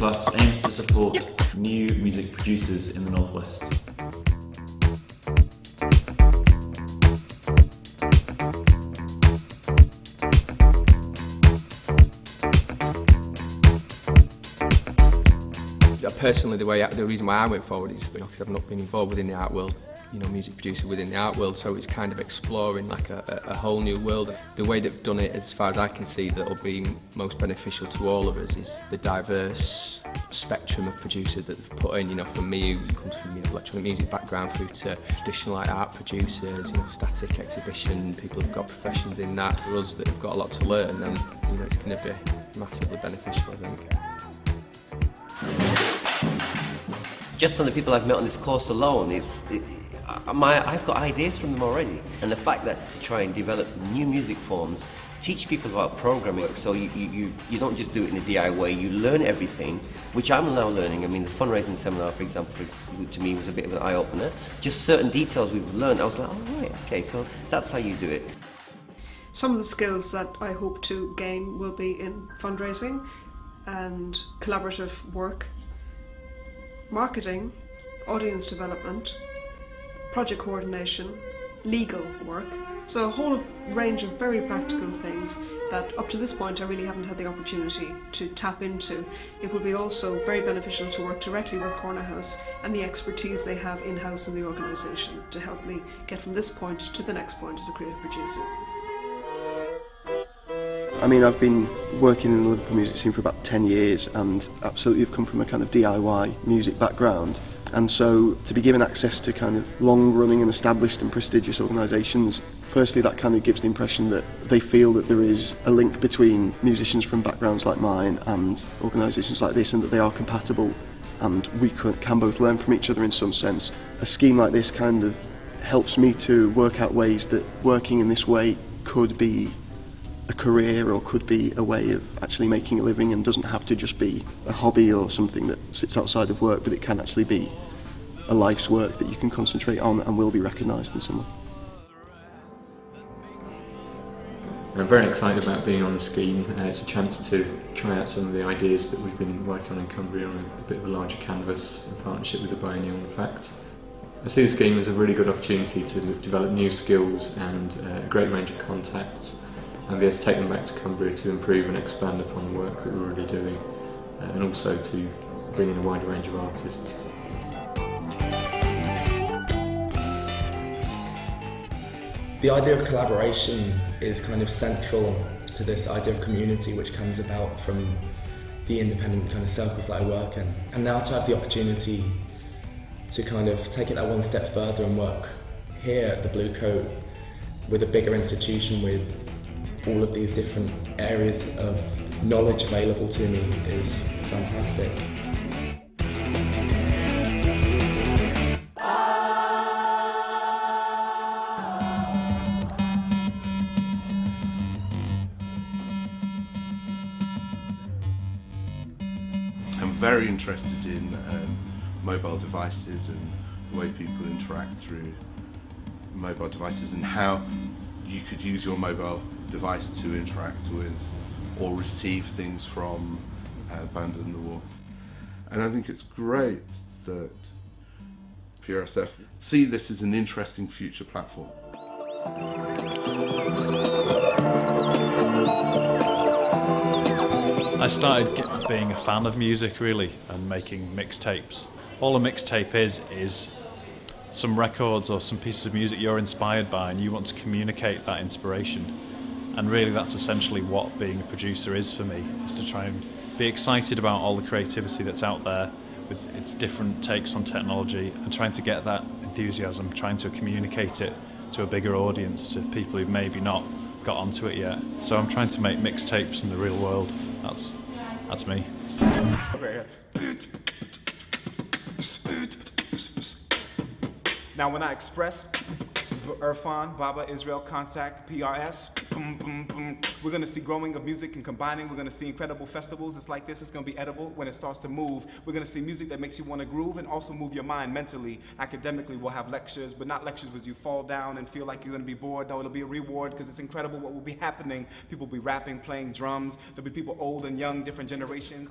Canvas aims to support new music producers in the Northwest. Personally, the reason why I went forward is because I've not been involved within the art world, music producer within the art world, so it's kind of exploring like a whole new world. The way they've done it, as far as I can see, that will be most beneficial to all of us is the diverse spectrum of producers that they've put in, from me who comes from electronic music background through to traditional art producers, static exhibition, people who've got professions in that. For us that have got a lot to learn, then it's going to be massively beneficial, I think. Just on the people I've met on this course alone, I've got ideas from them already. And the fact that to try and develop new music forms, teach people about programming, so you don't just do it in a DIY way, you learn everything, which I'm now learning. I mean, the fundraising seminar, for example, to me was a bit of an eye-opener. Just certain details we've learned, I was like, oh right, okay, so that's how you do it. Some of the skills that I hope to gain will be in fundraising and collaborative work, marketing, audience development, project coordination, legal work. So a whole range of very practical things that up to this point I really haven't had the opportunity to tap into. It will be also very beneficial to work directly with Corner House and the expertise they have in-house in the organisation to help me get from this point to the next point as a creative producer. I mean, I've been working in the Liverpool music scene for about 10 years and absolutely have come from a kind of DIY music background. And so to be given access to kind of long-running and established and prestigious organisations, firstly that kind of gives the impression that they feel that there is a link between musicians from backgrounds like mine and organisations like this, and that they are compatible and we can both learn from each other in some sense. A scheme like this kind of helps me to work out ways that working in this way could be a career or could be a way of actually making a living, and doesn't have to just be a hobby or something that sits outside of work, but it can actually be a life's work that you can concentrate on and will be recognised in some way. I'm very excited about being on the scheme. It's a chance to try out some of the ideas that we've been working on in Cumbria on a bit of a larger canvas in partnership with the Biennial, in fact. I see the scheme as a really good opportunity to develop new skills and a great range of contacts, and be able to take them back to Cumbria to improve and expand upon the work that we're already doing, and also to bring in a wider range of artists. The idea of collaboration is kind of central to this idea of community, which comes about from the independent kind of circles that I work in. And now to have the opportunity to kind of take it that one step further and work here at the Blue Coat with a bigger institution with all of these different areas of knowledge available to me is fantastic. I'm very interested in mobile devices and the way people interact through mobile devices, and how you could use your mobile device to interact with or receive things from Band in the Walk. And I think it's great that PRSF see this as an interesting future platform. I started being a fan of music really and making mixtapes. All a mixtape is some records or some pieces of music you're inspired by and you want to communicate that inspiration. And really that's essentially what being a producer is for me, is to try and be excited about all the creativity that's out there with its different takes on technology, and trying to get that enthusiasm, trying to communicate it to a bigger audience, to people who've maybe not got onto it yet. So I'm trying to make mixtapes in the real world. That's me. Now when I express Irfan, Baba, Israel, Contact, PRS, boom, boom, boom. We're gonna see growing of music and combining. We're gonna see incredible festivals. It's like this, it's gonna be edible when it starts to move. We're gonna see music that makes you wanna groove and also move your mind mentally. Academically, we'll have lectures, but not lectures where you fall down and feel like you're gonna be bored. No, it'll be a reward because it's incredible what will be happening. People will be rapping, playing drums. There'll be people old and young, different generations.